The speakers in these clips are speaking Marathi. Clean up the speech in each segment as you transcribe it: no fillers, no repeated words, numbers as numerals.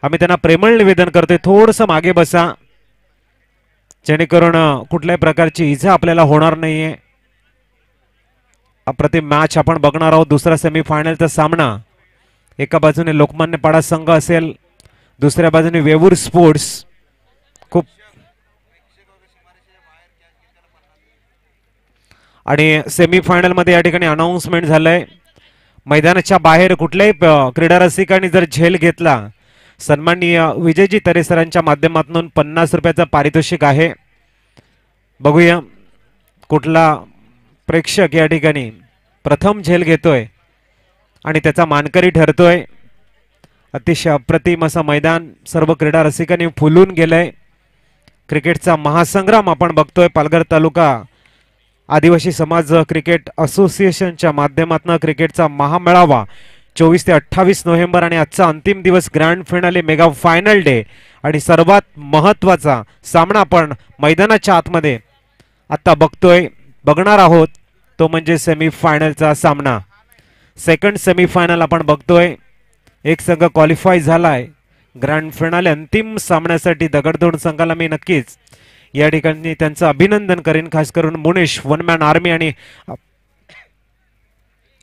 आम्ही त्यांना प्रेमळ निवेदन करतोय, थोडंसं मागे बसा जेणेकरून कुठल्याही प्रकारची इजा आपल्याला होणार नाहीये. अप्रतिम मॅच आपण बघणार आहोत. दुसरा सेमीफायनलचा सामना, एका बाजूने लोकमान्य पाडा संघ असेल, दुसऱ्या बाजूने वेवूर स्पोर्ट्स. खूप आणि सेमीफायनल मध्ये या ठिकाणी अनाउन्समेंट झालंय, मैदानाच्या बाहेर कुठल्याही क्रीडा रसिकांनी जर झेल घेतला, सन्माननीय विजयजी तरे सरांच्या माध्यमातून 50 रुपयाचं पारितोषिक आहे. बघूया कुठला प्रेक्षक या ठिकाणी प्रथम झेल घेतोय आणि त्याचा मानकरी ठरतोय. अतिशय अप्रतिम असं मैदान सर्व क्रीडा रसिकांनी फुलून गेलंय. क्रिकेटचा महासंग्राम आपण बघतोय. पालघर तालुका आदिवासी समाज क्रिकेट असोसिएशनच्या माध्यमातून क्रिकेटचा महामेळावा 24 ते 28 नोव्हेंबर आणि आजचा अंतिम दिवस grand finale mega final day आणि सर्वात महत्त्वाचा सामना आपण मैदानाच्या आतमध्ये आता बघणार आहोत, तो म्हणजे सेमीफायनलचा सामना. सेकंड सेमीफायनल आपण बघतोय. एक संघ क्वालिफाय झालाय ग्रँड फिनाले अंतिम सामन्यासाठी. दगडधोड संघाला मी नक्कीच या ठिकाणी त्यांचं अभिनंदन करेन, खास करून मुनेश वन मॅन आर्मी आणि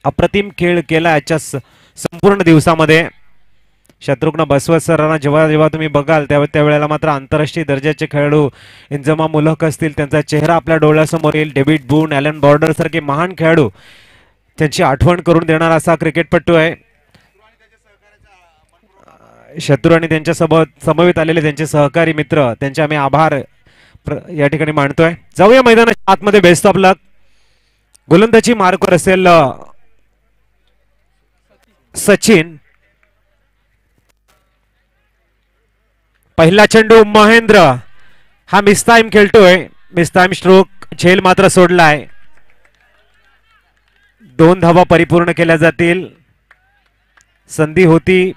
अप्रतिम खेळ केला याच्या संपूर्ण दिवसामध्ये. शत्रुघ्न बसवत सरांना जेव्हा जेव्हा तुम्ही बघाल त्यावेळेला मात्र आंतरराष्ट्रीय दर्जाचे खेळाडू इंजमा मुलक असतील, त्यांचा चेहरा आपल्या डोळ्यासमोर येईल. डेव्हिड बून, ॲलन बॉर्डर सारखे महान खेळाडू, त्यांची आठवण करून देणारा असा क्रिकेटपटू आहे. शत्रू आणि त्यांच्यासोबत समवेत आलेले त्यांचे सहकारी मित्र, त्यांचे आम्ही आभार या ठिकाणी मानतोय. जाऊया मैदानाच्या आतमध्ये. बेस्ट ऑफ लक. गोलंदाजी मार्कवर असेल सचिन. पहिला चेंडू महेंद्र, हा मिस्ताईम खेळतोय. मिस्ताईम स्ट्रोक, झेल मात्र सोडलाय. 2 धावा परिपूर्ण केल्या जातील. संधी होती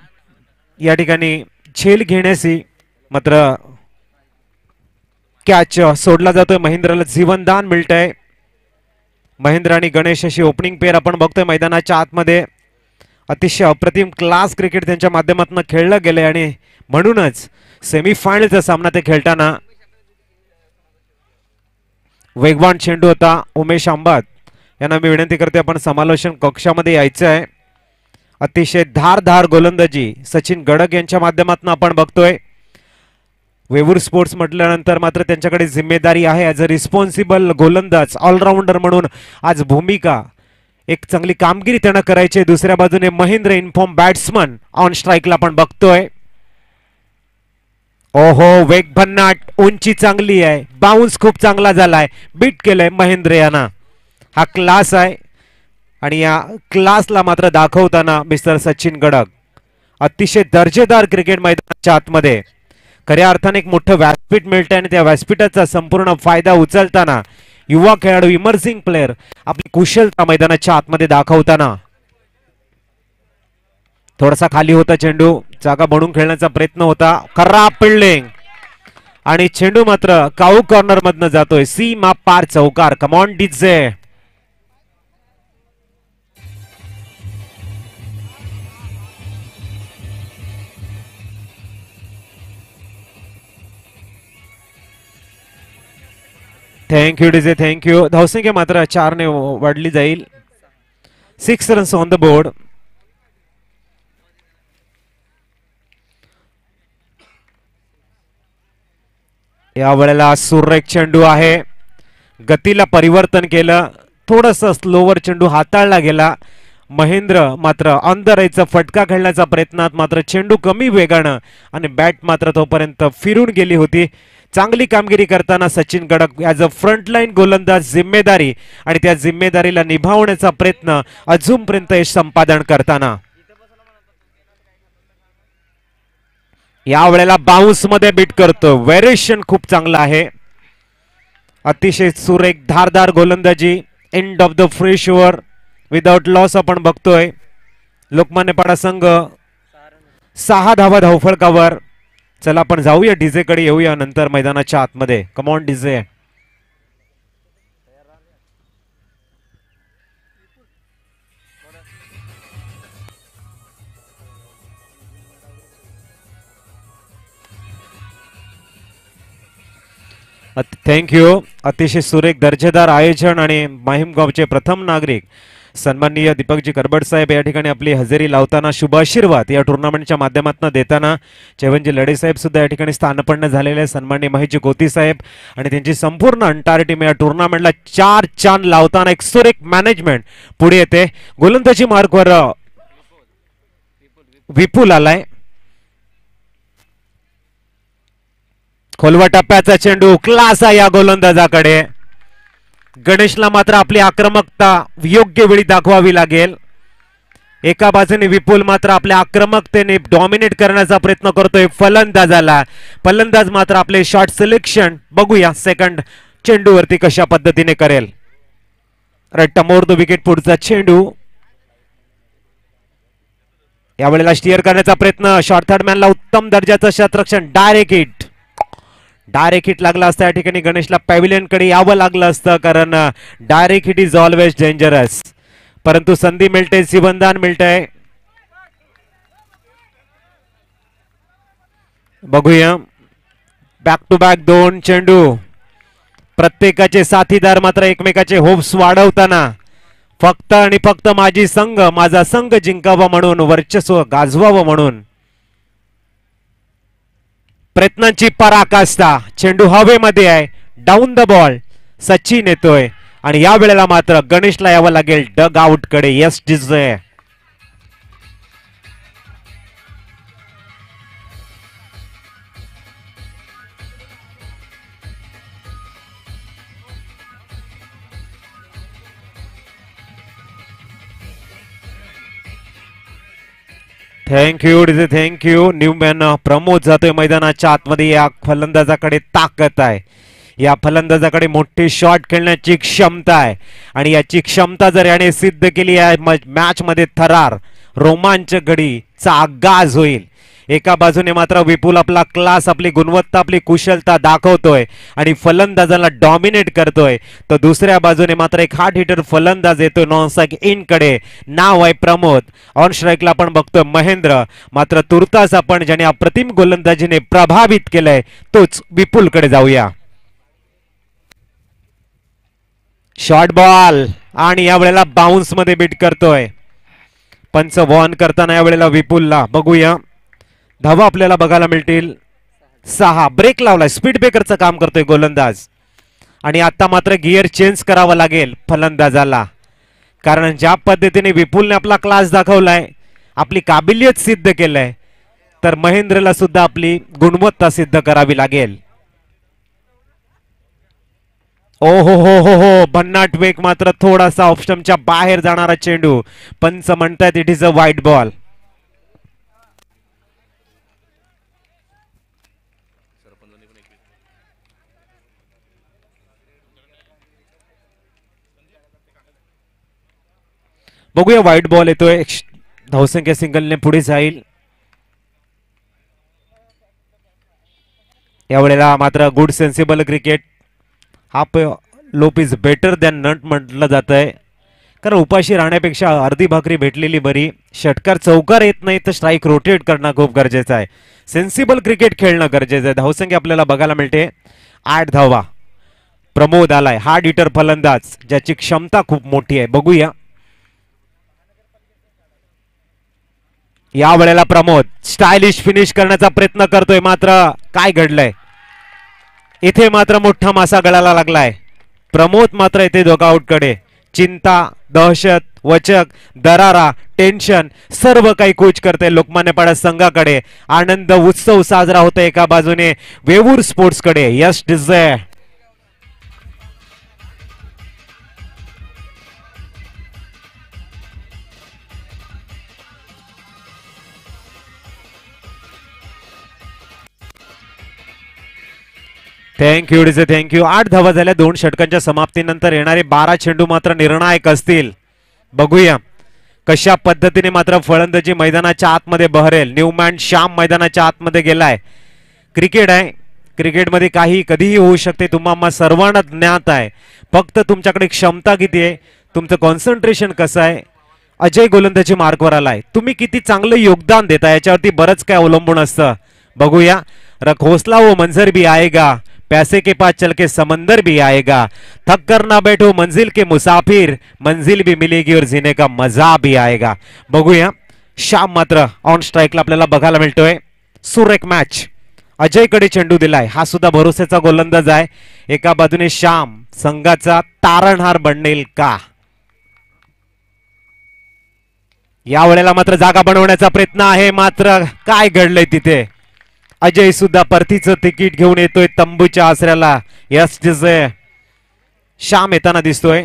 या ठिकाणी झेल घेण्याची, मात्र कॅच सोडला जातोय. महेंद्रला जीवनदान मिळतंय. महेंद्र आणि गणेश अशी ओपनिंग पेअर आपण बघतोय मैदानाच्या आतमध्ये. अतिशय अप्रतिम क्लास क्रिकेट त्यांच्या माध्यमातून खेळलं गेलंय आणि म्हणूनच सेमीफायनलचा सामना ते खेळताना वेगवान चेंडू होता. उमेश आंबात यांना मी विनंती करते आपण समालोचन कक्षामध्ये यायचं आहे. अतिशय धारदार गोलंदाजी सचिन गडक यांच्या माध्यमातून आपण बघतोय. वेवूर स्पोर्ट्स म्हटल्यानंतर मात्र त्यांच्याकडे जिम्मेदारी आहे ॲज अ रिस्पॉन्सिबल गोलंदाज, ऑलराऊंडर म्हणून आज भूमिका, एक चांगली कामगिरी त्यांना करायची. दुसऱ्या बाजूने महेंद्र इनफॉर्म बॅट्समन ऑन स्ट्राईकला आपण बघतोय. ओहो, वेग भन्नाट, उंची चांगली आहे, बाउन्स खूप चांगला झालाय, बीट केलंय महेंद्र यांना. हा क्लास आहे आणि या क्लासला मात्र दाखवताना मिस्टर सचिन गडक अतिशय दर्जेदार क्रिकेट मैदानाच्या आतमध्ये खऱ्या अर्थाने एक मोठं व्यासपीठ मिळतंय आणि त्या व्यासपीठाचा संपूर्ण फायदा उचलताना युवा खेळाडू, इमर्जिंग प्लेयर आपली कुशलता मैदानाच्या आतमध्ये दाखवताना. थोडासा खाली होता चेंडू, जागा बनवून खेळण्याचा प्रयत्न होता. खराब फिल्डिंग आणि चेंडू मात्र काऊ कॉर्नर मधनं जातोय. सीमा पार चौकार. Come on DJ. Thank you DJ, thank you. धावसंख्या मात्र 4 ने वाढली जाईल. 6 रन्स ऑन द बोर्ड. या वेळेला सुरेख चेंडू आहे, गतीला परिवर्तन केलं, थोडस स्लोवर चेंडू हाताळला गेला. महेंद्र मात्र अंदराईचा फटका खेळण्याचा प्रयत्नात मात्र चेंडू कमी वेगानं आणि बॅट मात्र तोपर्यंत फिरून गेली होती. चांगली कामगिरी करताना Sachin Gandak as a frontline गोलंदाज जिम्मेदारी आणि त्या जिम्मेदारीला निभावण्याचा प्रयत्न अजूनपर्यंत यश संपादन करताना. या वेळेला बाउन्स मध्ये बीट करतो. व्हेरिएशन खूप चांगला आहे. अतिशय सुरेख धारदार गोलंदाजी. End of the fresh over without loss आपण बघतोय. लोकमान्यपाडा संघ 6 धावा धावफलकावर. चला आपण जाऊया डीजे कडे, येऊया नंतर मैदानाच्या आतमध्ये. Come on DJ. थँक्यू. अतिशय सुरेख दर्जेदार आयोजन आणि माहीमगावचे प्रथम नागरिक सन्माननीय दीपकजी करबड साहेब या ठिकाणी आपली हजेरी लावताना शुभ आशीर्वाद या टुर्नामेंटच्या माध्यमातून देताना चेवनजी लढे साहेब सुद्धा या ठिकाणी स्थानपन्न झालेले सन्माननीय महेशजी गोती साहेब आणि त्यांची संपूर्ण अंटार टीम या टुर्नामेंटला 4 चांद लावताना एक सुरेख मॅनेजमेंट पुढे येते. गोलंदाजी मार्कवर विपुल आलाय. खोलवा टप्प्याचा चेंडू क्लास आहे या गोलंदाजाकडे. गणेशला मात्र आपली आक्रमकता योग्य वेळी दाखवावी लागेल. एका बाजूने विपुल मात्र आपल्या आक्रमकतेने डॉमिनेट करण्याचा प्रयत्न करतोय फलंदाजाला. फलंदाज मात्र आपले शॉट सिलेक्शन बघूया सेकंड चेंडूवरती कशा पद्धतीने करेल. राईट मोर द विकेट पुढचा चेंडू यावेळेला स्टिअर करण्याचा प्रयत्न. शॉर्ट थर्ड मॅनला उत्तम दर्जाचं शतरक्षण. डायरेक्ट हिट लागला असता या ठिकाणी गणेशला पॅव्हिलियन कडे यावं लागलं असतं कारण direct hit is always dangerous. परंतु संधी मिळते, जीवनदान मिळतंय. बघूया बॅक टू बॅक 2 चेंडू. प्रत्येकाचे साथीदार मात्र एकमेकाचे होप्स वाढवताना फक्त आणि फक्त माझा संघ जिंकावा म्हणून, वर्चस्व गाजवावं म्हणून प्रयत्नांची पराकाष्ठा. चेंडू हवेमध्ये आहे. डाऊन द बॉल सचिन येतोय आणि या वेळेला मात्र गणेशला यावं लागेल डग आउट कडे. Yes DJ thank you DJ thank you. Newman Pramod जातोय मैदानाच्या आतमध्ये. या फलंदाजाकडे ताकद आहे. या फलंदाजाकडे मोठे शॉट खेळण्याची क्षमता आहे आणि याची क्षमता जर याने सिद्ध केली आहे मॅच मध्ये थरार रोमांचक घडीचा आगाज होईल. एका बाजूने मात्र विपुल आपला क्लास, आपली गुणवत्ता, आपली कुशलता दाखवतोय आणि फलंदाजाला डॉमिनेट करतोय, तर दुसऱ्या बाजूने मात्र एक हार्ड हिटर फलंदाज येतोय नॉन स्ट्राइक इन कडे. नाव आहे प्रमोद. ऑन स्ट्राइकला आपण बघतोय महेंद्र. मात्र तुर्तास आपण ज्याने अप्रतिम गोलंदाजीने प्रभावित केलंय तोच विपुल कडे जाऊया. शॉर्ट बॉल आणि या वेळेला बाउन्स मध्ये बीट करतोय. पंच वॉन करताना या वेळेला विपुलला बघूया धावा आपल्याला बघायला मिळतील 6. ब्रेक लावलाय, स्पीड ब्रेकरचं काम करतोय गोलंदाज आणि आता मात्र गिअर चेंज करावं लागेल फलंदाजाला, कारण ज्या पद्धतीने विपुलने आपला क्लास दाखवलाय, आपली काबिलियत सिद्ध केलंय, तर महेंद्रला सुद्धा आपली गुणवत्ता सिद्ध करावी लागेल. ओ हो भन्नाट वेग, मात्र थोडासा ऑप्शनच्या बाहेर जाणारा चेंडू. पंच म्हणतात इट इज अ वाईट बॉल. बघूया व्हाईट बॉल येतोय. धावसंख्या सिंगलने पुढे जाईल. यावेळेला मात्र गुड सेन्सिबल क्रिकेट. हाफ लोप इज बेटर दॅन नट म्हटलं जात आहे, कारण उपाशी राहण्यापेक्षा अर्धी भाकरी भेटलेली बरी. षटकार चौकार येत नाही तर स्ट्राईक रोटेट करणं खूप गरजेचं आहे. सेन्सिबल क्रिकेट खेळणं गरजेचं आहे. धावसंख्या आपल्याला बघायला मिळते 8 धावा. प्रमोद आलाय, हार्ड हिटर फलंदाज ज्याची क्षमता खूप मोठी आहे. बघूया या वेळेला प्रमोद स्टायलिश फिनिश करण्याचा प्रयत्न करतोय, मात्र काय घडलंय इथे? मात्र मोठा मासा गळाला लागलाय. प्रमोद मात्र येते डॉगआउट कडे. चिंता, दहशत, वचक, दरारा, टेन्शन सर्व काही कूच करते लोकमान्य संघाकडे. आनंद उत्सव साजरा होतोय एका बाजूने वेवूर स्पोर्ट्स कडे. Yes DJ thank you DJ thank you. 8 धावा झाल्या 2 षटकांच्या समाप्तीनंतर. येणारे 12 चेंडू मात्र निर्णायक असतील. बघूया कशा पद्धतीने मात्र फलंदाजी मैदानाच्या आतमध्ये बहरेल. न्यूमॅन श्याम मैदानाच्या आतमध्ये गेलाय. क्रिकेट आहे, क्रिकेटमध्ये काही कधीही होऊ शकते, तुम्हाला सर्वांना ज्ञात आहे. फक्त तुमच्याकडे क्षमता किती आहे, तुमचं कॉन्सन्ट्रेशन कसं आहे. अजय गोलंदाजी मार्कवर आलाय, तुम्ही किती चांगलं योगदान देता याच्यावरती बरंच काय अवलंबून असतं. बघूया. रख हौसला वो मंजर भी आएगा, पैसे के पास चल के समंदर भी आएगा, थक कर ना बैठो मंजिल के मुसाफिर, मंजिल भी मिलेगी और जीने का मजा भी आएगा. बघूया श्याम मात्र ऑन स्ट्राईकला आपल्याला बघायला मिळतोय. सुरेख मॅच. अजयकडे चेंडू दिलाय. हा सुद्धा भरोसेचा गोलंदाज आहे. एका बाजूने श्याम संघाचा तारणहार बनेल का? या वेळेला मात्र जागा बनवण्याचा प्रयत्न आहे, मात्र काय घडलंय तिथे? अजय सुद्धा परतीचं तिकीट घेऊन येतोय तंबूच्या आसऱ्याला. यस श्याम येताना दिसतोय.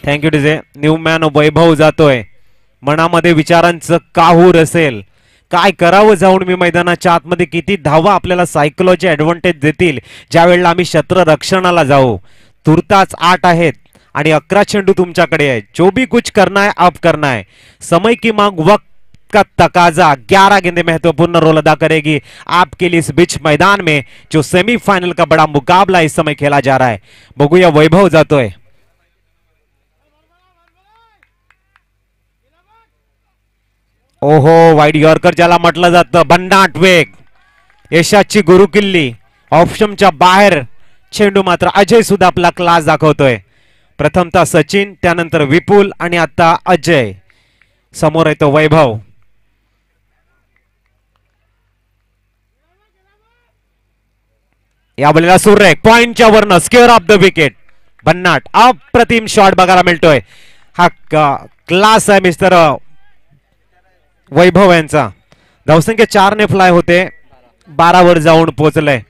Thank you DJ. न्यूमॅन वैभव जातोय. मनामध्ये विचारांचं काहूर असेल, काय करावं जाऊन मी मैदानाच्या आतमध्ये, किती धावा आपल्याला सायकोलॉजी ऍडव्हान्टेज देतील ज्या वेळेला आम्ही क्षेत्ररक्षणाला जाऊ. तुर्तास 8 आहेत आणि 11 चेंडू तुमच्याकडे आहे. जो भी कुछ करना है अब करना है. समय की मांग वक्त का तकाजा. 11 गेंदें महत्वपूर्ण रोल अदा करेगी आपके लिए इस बीच मैदान में, जो सेमीफाइनल का बड़ा मुकाबला इस समय खेला जा रहा है. बघूया वैभव जातोय. ओहो, वाईड यॉर्कर ज्याला म्हटलं जातं. भन्नाट वेग, यशाची गुरुकिल्ली. ऑप्शनच्या बाहेर चेंडू मात्र अजय सुद्धा आपला क्लास दाखवतोय. प्रथमतः सचिन, त्यानंतर विपुल आणि आता अजय. समोर येतो वैभव. या वेळेला सुरेख पॉइंटच्या वरनं स्क्वेअर ऑफ द विकेट. भन्नाट अप्रतिम शॉट बघायला मिळतोय. हा क्लास आहे मिस्टर वैभव यांचा. धावसंख्या 4 ने फ्लाय होते, 12 वर जाऊन पोहोचलंय.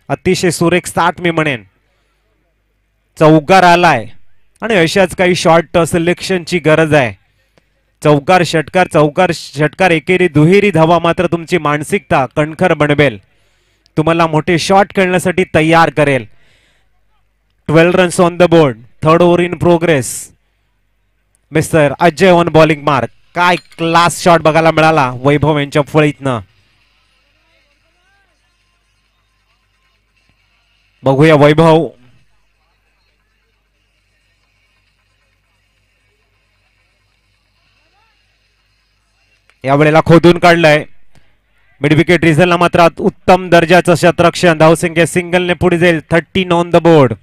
अतिशय सुरेख 60 मी म्हणेन. चौकार आलाय आणि अशाच काही शॉर्ट सिलेक्शनची गरज आहे. चौकार षटकार एकेरी दुहेरी धावा मात्र तुमची मानसिकता कणखर बनवेल, तुम्हाला मोठे शॉट खेळण्यासाठी तयार करेल. 12 runs on the board. 3rd over in progress. Mister Ajay on bowling mark. काय क्लास शॉट बघायला मिळाला वैभव यांच्या फळीतनं. बघूया वैभव. या वेळेला खोदून काढलंय. मिड विकेट रिझलला मात्र उत्तम दर्जाचं शतरक्षण. धावसंख्या सिंगलने पुढे जाईल. 13 ऑन द बोर्ड.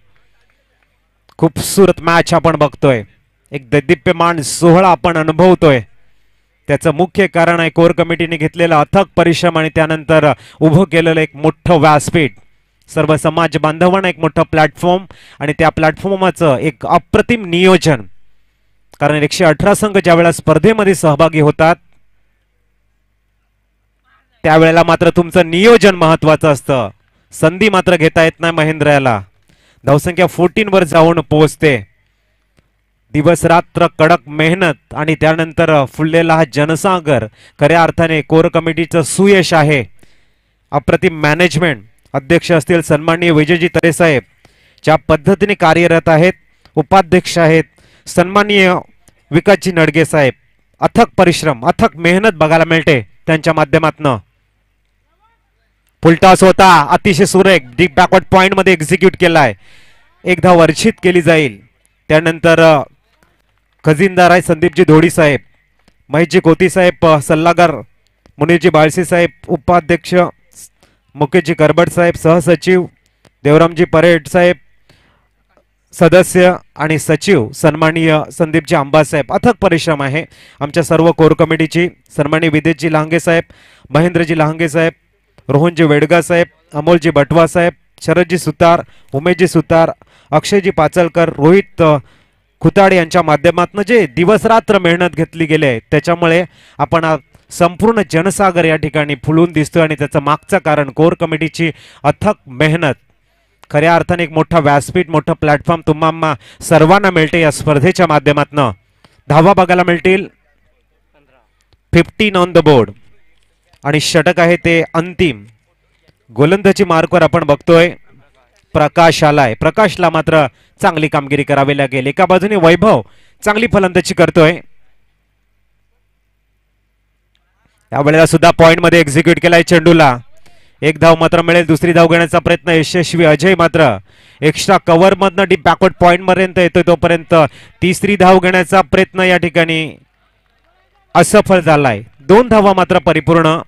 खूपसूरत मॅच आपण बघतोय. एक दैदिप्यमान सोहळा आपण अनुभवतोय. त्याचं मुख्य कारण आहे कोर कमिटीने घेतलेला अथक परिश्रम आणि त्यानंतर उभं केलेलं एक मोठं व्यासपीठ. सर्व समाज बांधवांना एक मोठं प्लॅटफॉर्म आणि त्या प्लॅटफॉर्मचं एक अप्रतिम नियोजन. कारण 118 संघ ज्या वेळेला स्पर्धेमध्ये सहभागी होतात त्यावेळेला मात्र तुमचं नियोजन महत्वाचं असतं. संधी मात्र घेता येत नाही महेंद्र याला. धावसंख्या 14 वर जाऊन पोहोचते. दिवस रात्र कडक मेहनत आणि त्यानंतर फुललेला हा जनसागर खऱ्या अर्थाने कोर कमिटीचं सुयश आहे. अप्रतिम मॅनेजमेंट. अध्यक्ष असतील सन्माननीय विजयजी तरे साहेब, ज्या पद्धतीने कार्यरत आहेत. उपाध्यक्ष आहेत सन्माननीय विकासजी नडगे साहेब. अथक परिश्रम, अथक मेहनत बघायला मिळते त्यांच्या माध्यमातून. फुलटॉस होता, अतिशय सुरेख डीप बॅकवर्ड पॉइंट मध्ये एक्झिक्यूट केलाय. एक धाव वर्षित केली जाईल. त्यानंतर खजिनदार आहे संदीपजी धोडी साहेब, महेशजी कोती साहेब सल्लागार, मुनीरजी बाळसी साहेब उपाध्यक्ष, मुकेशजी करबट साहेब सहसचिव, देवरामजी परेड साहेब सदस्य आणि सचिव सन्माननीय संदीपजी आंबासाहेब. अथक परिश्रम आहे आमच्या सर्व कोर कमिटीची. सन्माननीय विदेशजी लहांगे साहेब, महेंद्रजी लहांगे साहेब, रोहनजी वेडगा साहेब, अमोलजी बटवा साहेब, शरदजी सुतार, उमेशजी सुतार, अक्षयजी पाचलकर, रोहित खुताडे यांच्या माध्यमातून जे दिवस रात्र मेहनत घेतली गेली त्याच्यामुळे आपण संपूर्ण जनसागर या ठिकाणी फुलून दिसतोय. आणि त्याचं मागचं कारण कोर कमिटीची अथक मेहनत. खऱ्या अर्थाने एक मोठा व्यासपीठ, मोठं प्लॅटफॉर्म तुम्हाला सर्वांना मिळते या स्पर्धेच्या माध्यमातून. धावा बघायला मिळतील 15 ऑन द बोर्ड आणि षटक आहे ते अंतिम. गोलंदाजी मार्कवर आपण बघतोय प्रकाश आलाय. प्रकाशला मात्र चांगली कामगिरी करावी लागेल. एका बाजूने वैभव चांगली फलंदाजी करतोय. या वेळेला सुद्धा पॉइंट मध्ये एक्झिक्यूट केलाय चेंडूला. एक धाव मात्र मिळेल. दुसरी धाव घेण्याचा प्रयत्न यशस्वी. अजय मात्र एक्स्ट्रा कव्हर मधनं डीप बॅकवर्ड पॉइंट पर्यंत येतोय. तोपर्यंत तिसरी धाव घेण्याचा प्रयत्न या ठिकाणी असफल झालाय. 2 धावा मात्र परिपूर्ण.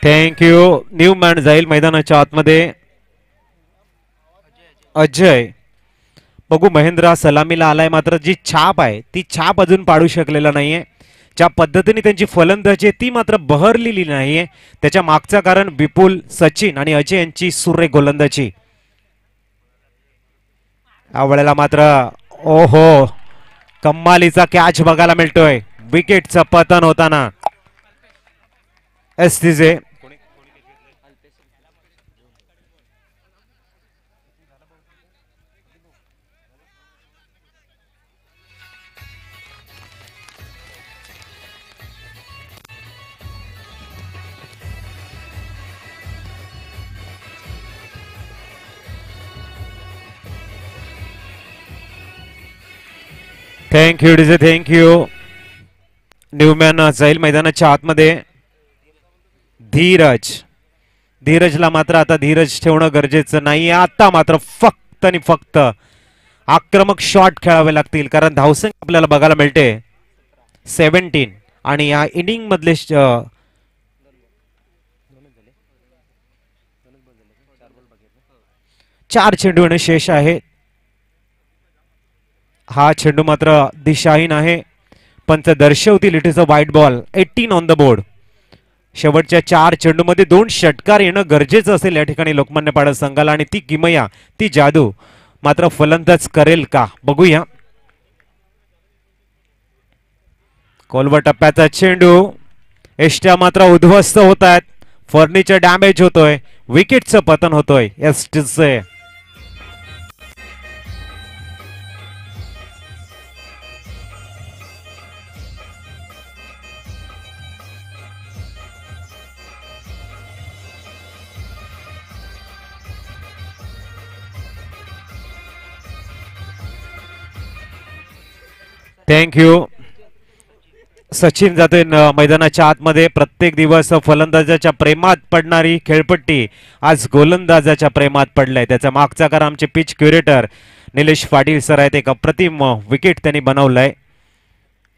थँक्यू. न्यू मॅन जाईल मैदानाच्या आतमध्ये. अजय बघू, महेंद्र सलामीला आलाय, मात्र जी छाप आहे ती छाप अजून पाडू शकलेला नाहीये. ज्या पद्धतीने त्यांची फलंदाजी ती मात्र बहरलेली नाहीये. त्याच्या मागचं कारण विपुल, सचिन आणि अजय यांची सुरेख गोलंदाजी. यावेळेला मात्र ओहो, कम्मालीचा कॅच बघायला मिळतोय. विकेटचं पतन होताना. एसटीजे थँक्यू डीजे, थँक्यू. न्यूमॅन जाईल मैदानाच्या आतमध्ये. धीरजला मात्र आता धीरज ठेवणं गरजेचं नाहीये. आता मात्र फक्त आणि फक्त आक्रमक शॉट खेळावे लागतील, कारण धावसंख्या आपल्याला बघायला मिळते 17 आणि या इनिंग मधले 4 चेंडू येणे शेष आहे. हा चेंडू मात्र दिशाहीन आहे. पंच दर्शवतील it is a white ball. 18 on the board. शेवटच्या 4 चेंडूमध्ये 2 षटकार येणं गरजेचं असेल या ठिकाणी लोकमान्य पाडा संघाला, आणि ती किमया, ती जादू मात्र फलंदाज करेल का बघूया. कोलवा टप्प्याचा चेंडू. एष्ट्या मात्र उद्ध्वस्त होत आहेत. फर्निचर डॅमेज होतोय. विकेटचं पतन होतोय एसटीचे. थँक्यू. सचिन जातोय मैदानाच्या आतमध्ये. प्रत्येक दिवस फलंदाजाच्या प्रेमात पडणारी खेळपट्टी आज गोलंदाजाच्या प्रेमात पडलाय. त्याचा मागचा कारण आमचे pitch curator Nilesh Patil sir आहेत. एक अप्रतिम विकेट त्यांनी बनवलंय.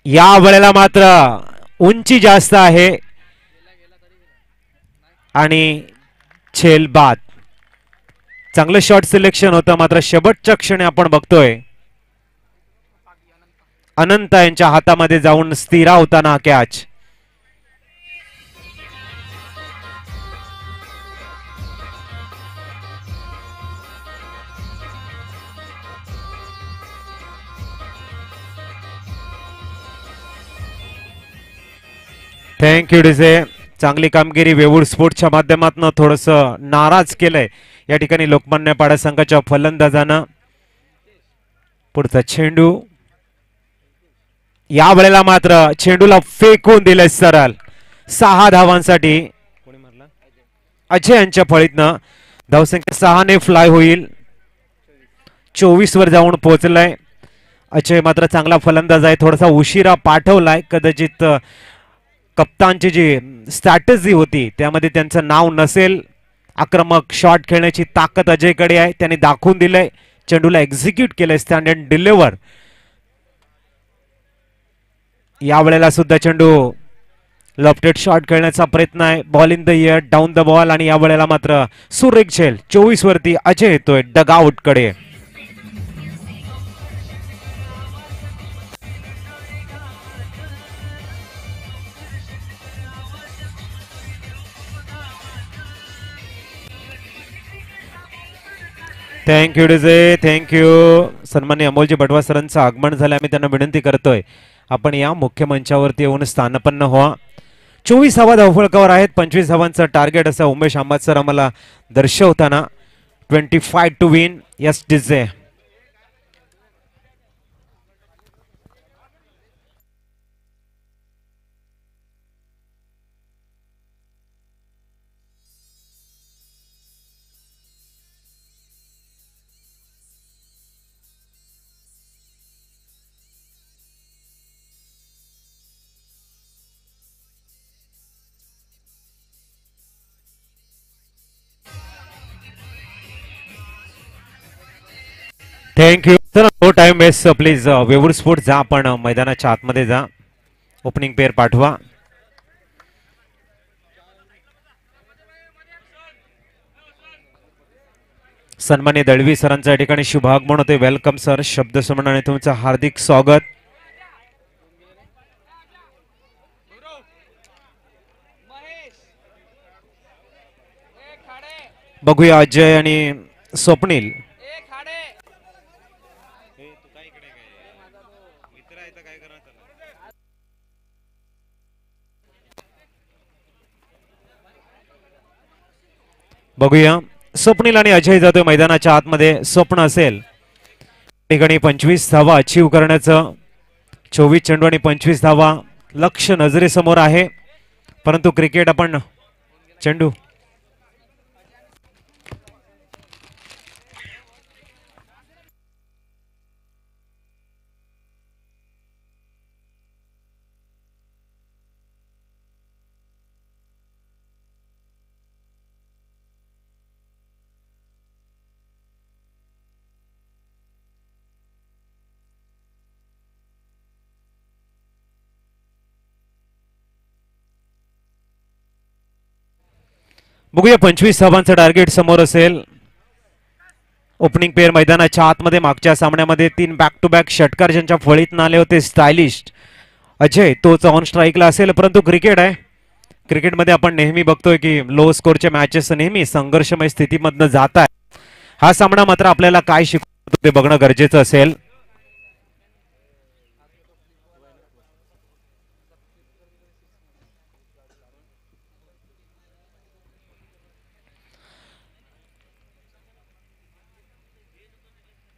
या वेळेला मात्र उंची जास्त आहे आणि छेल बाद. चांगलं शॉट सिलेक्शन होतं, मात्र शेवटच्या क्षणी आपण बघतोय अनंत यांच्या हातामध्ये जाऊन स्थिरावताना कॅच. Thank you DJ. चांगली कामगिरी. वेवूर स्पोर्ट्सच्या माध्यमातून थोडस नाराज केलंय या ठिकाणी लोकमान्य पाडा संघाच्या फलंदाजानं. पुढचा चेंडू. या वेळेला मात्र चेंडूला फेकून दिले सरळ. 6 धावांसाठी अजय यांच्या फळीतनं धावसंख्या 6 ने फ्लाय होईल. 24 वर जाऊन पोहोचलाय. अजय मात्र चांगला फलंदाज आहे. थोडासा उशिरा पाठवलाय. कदाचित कप्तानची जी स्ट्रॅटेजी होती त्यामध्ये त्यांचं नाव नसेल. आक्रमक शॉट खेळण्याची ताकद अजयकडे आहे. त्याने दाखवून दिलंय. चेंडूला एक्झिक्यूट केलंय. Stand and deliver. या वेळेला सुद्धा चेंडू लॉफ्टेड शॉट खेळण्याचा प्रयत्न आहे. Ball in the air, down the ball, आणि या वेळेला मात्र सुरेख झेल. 24 वरती अजय येतोय डगआउट कडे. Thank you DJ, thank you. सन्मान्य अमोलजी बटवा सरांचं आगमन झालं. आम्ही त्यांना विनंती करतोय आपण या मुख्य मंचावरती येऊन स्थानपन्न व्हा. 24 धावा धावफलकावर आहेत. 25 धावांचं टार्गेट असं उमेश आंबात सर आम्हाला दर्शवताना. 25 to win. Yes DJ. Thank you. चला नो टाइम वेस्ट प्लीज. वेवूर स्पोर्ट जा, आपण मैदानाच्या आतमध्ये जा. ओपनिंग पेअर पाठवा. सन्मान्य दळवी सरांचा या ठिकाणी शुभागमन होते. Welcome sir. शब्द समन्वयाने तुमचं हार्दिक स्वागत. बघूया अजय आणि स्वप्नील. बघूया स्वप्नील आणि अजय जातोय मैदानाच्या आतमध्ये. स्वप्न असेल ठिकाणी 25 धावा अचीव करण्याचं. 24 चेंडू आणि 25 धावा लक्ष नजरेसमोर आहे. परंतु क्रिकेट आपण चेंडू बघूया. 25 धावांचं टार्गेट समोर असेल. ओपनिंग पेअर मैदानाच्या आतमध्ये. मागच्या सामन्यामध्ये 3 बॅक टू बॅक षटकार ज्यांच्या फळीत आले होते स्टायलिस्ट अजय, तोच ऑन स्ट्राईकला असेल. परंतु क्रिकेट आहे. क्रिकेटमध्ये आपण नेहमी बघतोय की लो स्कोरच्या मॅचेस नेहमी संघर्षमय स्थितीमधनं जात आहे. हा सामना मात्र आपल्याला काय शिकवतो ते बघणं गरजेचं असेल.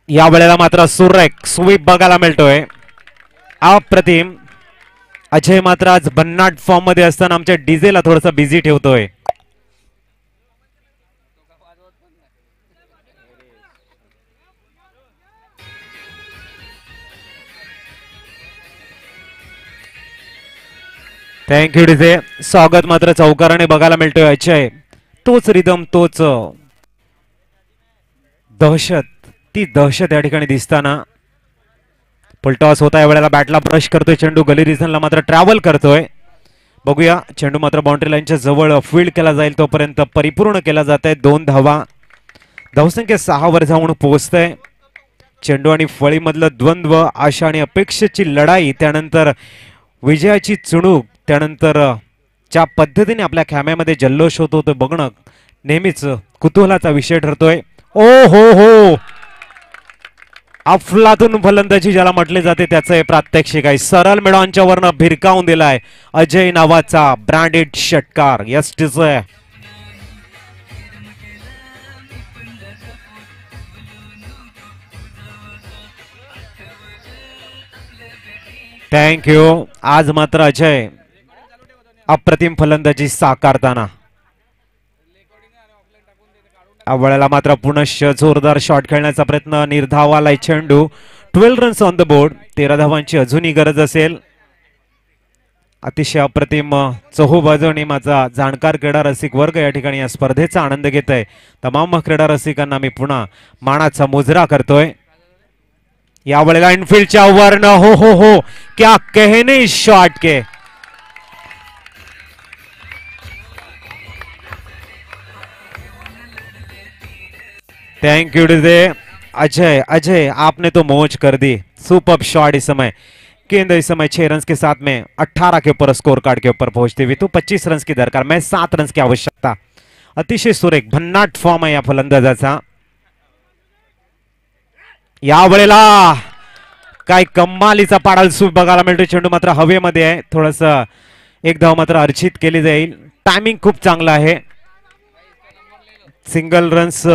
या वेळेला मात्र सुरेख स्वीप बघायला मिळतोय. अप्रतिम. अजय मात्र आज भन्नाट फॉर्म मध्ये असताना आमच्या डीजेला थोडासा बिझी ठेवतोय. Thank you DJ. स्वागत मात्र चौकाराने बघायला मिळतोय. अजय तोच रिदम, तोच दहशत, ती दहशत या ठिकाणी दिसताना. पलटॉस होता. या वेळेला बॅटला ब्रश करतोय चेंडू. गली रिझनला मात्र ट्रॅव्हल करतोय. बघूया. चेंडू मात्र बाउंड्री लाईनच्या जवळ फील्ड केला जाईल तोपर्यंत परिपूर्ण केला जात आहे. 2 धावा. धावसंख्या 6 वर जाऊन पोहोचतंय. चेंडू आणि फळीमधलं द्वंद्व, आशा आणि अपेक्षेची लढाई, त्यानंतर विजयाची चुणूक, त्यानंतर ज्या पद्धतीने आपल्या खेम्यामध्ये जल्लोष होतो ते बघणं नेहमीच कुतूहलाचा विषय ठरतोय. ओ हो हो, अफलातून फलंदाजी ज्याला म्हटले जाते त्याचं हे प्रात्यक्षिक आहे. सरळ मिडॉनच्या वरनं भिरकावून दिलाय अजय नावाचा ब्रँडेड षटकार. यस टीचे. थँक्यू. आज मात्र अजय अप्रतिम फलंदाजी साकारताना. वेळेला मात्र पुनश्च जोरदार शॉट खेळण्याचा प्रयत्न. निर्धावालाय चेंडू. 12 रन्स ऑन द बोर्ड. 13 धावांची अजूनही गरज असेल. अतिशय अप्रतिम चहूबाजूने माझा जाणकार क्रीडा रसिक वर्ग या ठिकाणी या स्पर्धेचा आनंद घेत आहे. तमाम क्रीडा रसिकांना मी पुन्हा मानाचा मुजरा करतोय. यावेळेला इनफिल्डच्या वरनं हो हो हो, क्या कहने इस शॉट के. Thank you DJ. Ajay Ajay आपने तो मौज कर दी. सुपर शॉट इस समय. गेंद इस समय 6 रन के साथ में 18 के ऊपर स्कोर कार्ड के ऊपर पहुंचती हुई तो 25 रन की दरकार में 7 रन की आवश्यकता. अतिशय सुरेख भन्नाट फॉर्म आहे या फलंदाजाचा. या वेळेला काय कमालीचा पाडाल सूप बघायला मिळतो. चेंडू मात्र हवेमध्ये आहे. थोडस एक धाव मात्र अर्चित केली जाईल. टायमिंग खूप चांगला आहे. सिंगल रन्स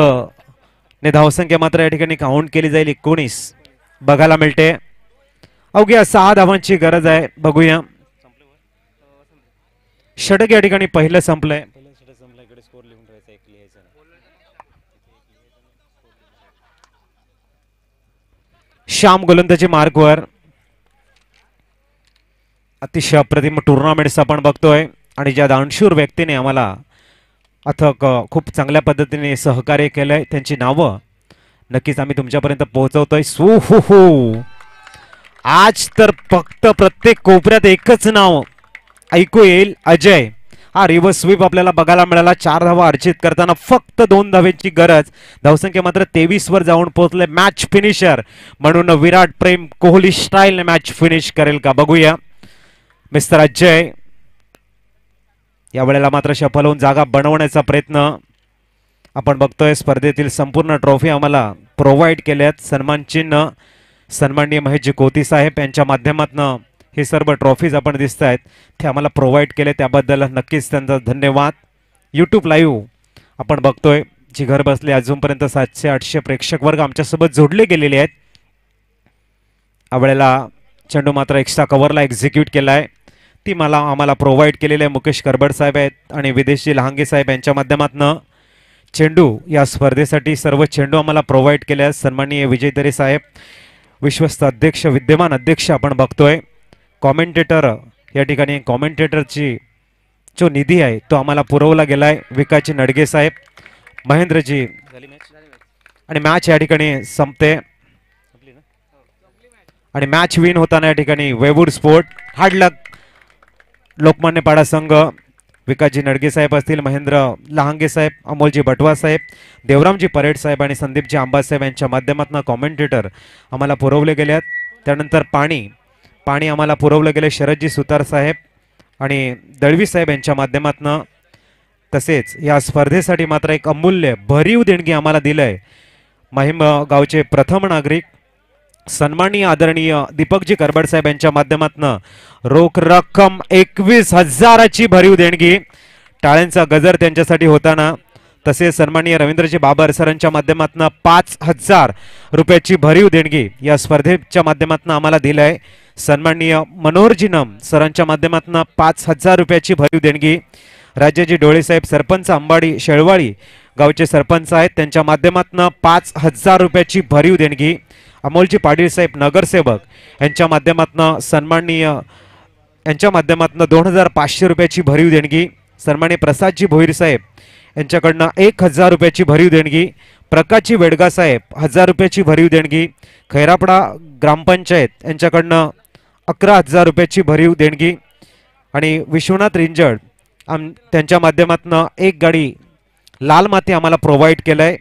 ने धावसंख्या मात्र या ठिकाणी काउंट केली जाईल. 19 बघायला मिळते. अवघ्या 6 धावांची गरज आहे. बघूया. षटक या ठिकाणी पहिलं संपलंय. श्याम गोलंदाजी मार्कवर. अतिशय अप्रतिम टुर्नामेंट्स आपण बघतोय आणि ज्या दानशूर व्यक्तीने आम्हाला अथक खूप चांगल्या पद्धतीने सहकार्य केलंय त्यांची नावं नक्कीच आम्ही तुमच्यापर्यंत पोहोचवतोय. सो हो हो, आज तर फक्त प्रत्येक कोपऱ्यात एकच नाव ऐकू येईल, अजय. हा रिव्हर्स स्वीप आपल्याला बघायला मिळाला. 4 धावा अर्जित करताना फक्त 2 धावेची गरज. धावसंख्या मात्र 23 वर जाऊन पोहोचले. मॅच फिनिशर म्हणून विराट प्रेम कोहली स्टाईल मॅच फिनिश करेल का बघूया. मिस्टर अजय यावेळेला मात्र सफल होऊन जागा बनवण्याचा प्रयत्न आपण बघतोय. स्पर्धेतील संपूर्ण ट्रॉफी आम्हाला प्रोव्हाइड केल्यात. सन्मान चिन्ह सन्माननीय महेशजी कोती साहेब यांच्या माध्यमातून हे सर्व ट्रॉफीज आपण दिसत आहेत ते आम्हाला प्रोव्हाइड केले, त्याबद्दल नक्कीच त्यांचा धन्यवाद. यूट्यूब लाईव्ह आपण बघतोय, जी घर बसले अजूनपर्यंत 700-800 प्रेक्षक वर्ग आमच्यासोबत जोडले गेलेले आहेत. यावेळेला चेंडू मात्र एक्स्ट्रा कव्हरला एक्झिक्यूट केलाय. ती आम्हाला प्रोव्हाइड केलेले आहे मुकेश करबड साहेब आहेत आणि विदेशी लहांगे साहेब यांच्या माध्यमातून चेंडू या स्पर्धेसाठी सर्व चेंडू आम्हाला प्रोव्हाइड केले आहेत. सन्माननीय विजय तरे साहेब विश्वस्त अध्यक्ष, विद्यमान अध्यक्ष आपण बघतोय. कॉमेंटेटर या ठिकाणी कॉमेंटेटरची जो निधी आहे तो आम्हाला पुरवला गेलाय. विकासजी नडगे साहेब, महेंद्रजी, आणि मॅच या ठिकाणी संपते आणि मॅच विन होताना या ठिकाणी वेवूर स्पोर्ट, हार्ड लक लोकमान्य पाडा संघ, विकासजी नडगे साहेब असतील, महेंद्र लहांगे साहेब, अमोलजी बटवा साहेब, देवरामजी परेड साहेब आणि संदीपजी आंबासाहेब यांच्या माध्यमातून कॉमेंटेटर आम्हाला पुरवले गेले आहेत. त्यानंतर पाणी आम्हाला पुरवलं गेले शरदजी सुतार साहेब आणि दळवी साहेब यांच्या माध्यमातून. तसेच या स्पर्धेसाठी मात्र एक अमूल्य भरीव देणगी आम्हाला दिलंय माहीम गावचे प्रथम नागरिक सन्माननीय आदरणीय दीपकजी करबड साहेब यांच्या माध्यमातून रोख रक्कम 21,000ची भरीव देणगी. टाळ्यांचा गजर त्यांच्यासाठी होताना. तसेच सन्माननीय रवींद्रजी बाबर सरांच्या माध्यमातून 5,000 रुपयाची भरीव देणगी या स्पर्धेच्या माध्यमातून आम्हाला दिलंय. सन्माननीय मनोहरजी नम सरांच्या माध्यमातून 5,000 रुपयाची भरीव देणगी. राजाजी डोळे साहेब सरपंच अंबाडी शेळवाळी गावचे सरपंच आहेत, त्यांच्या माध्यमातून 5,000 रुपयाची भरीव देणगी. अमोलजी पाटील साहेब नगरसेवक यांच्या माध्यमातून सन्माननीय यांच्या माध्यमातून 2,500 रुपयाची भरीव देणगी. सन्माननीय प्रसादजी भोईर साहेब यांच्याकडनं 1,000 रुपयाची भरीव देणगी. प्रकाशजी वेडगा साहेब 1,000 रुपयाची भरीव देणगी. खैरापडा ग्रामपंचायत यांच्याकडनं 11,000 रुपयाची भरीव देणगी. आणि विश्वनाथ रिंजड त्यांच्या माध्यमातून 1 गाडी लाल माती आम्हाला प्रोव्हाइड केलंय.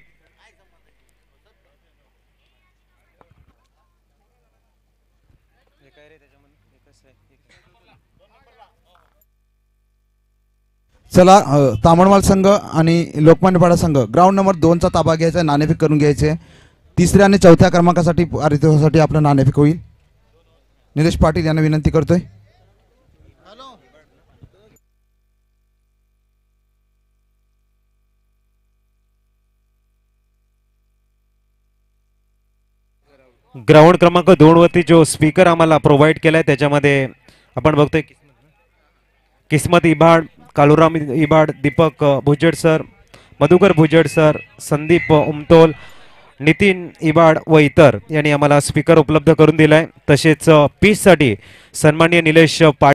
चला, तामणवाल संघ आणि लोकमान्यपाडा संघ ग्राउंड नंबर 2चा ताबा घ्यायचा, नाणेफेक करून घ्यायचे. 3ऱ्या आणि 4थ्या क्रमांकासाठी पारितोषिकासाठी आपलं नाणेफेक होईल. निलेश पाटील यांना विनंती करतोय. ग्राउंड क्रमांक 2 वरती जो स्पीकर आम्हाला प्रोव्हाइड केलाय त्याच्यामध्ये आपण बघतोय किस्मत इबाड, कालुराम इबाड, दीपक भुजड सर, मधुकर भुजड सर, संदीप उमतोल, नितीन इबाड व इतर यांनी आम्हाला स्पीकर उपलब्ध करून दिलाय. तसेच पीचसाठी सन्माननीय निलेश पाटील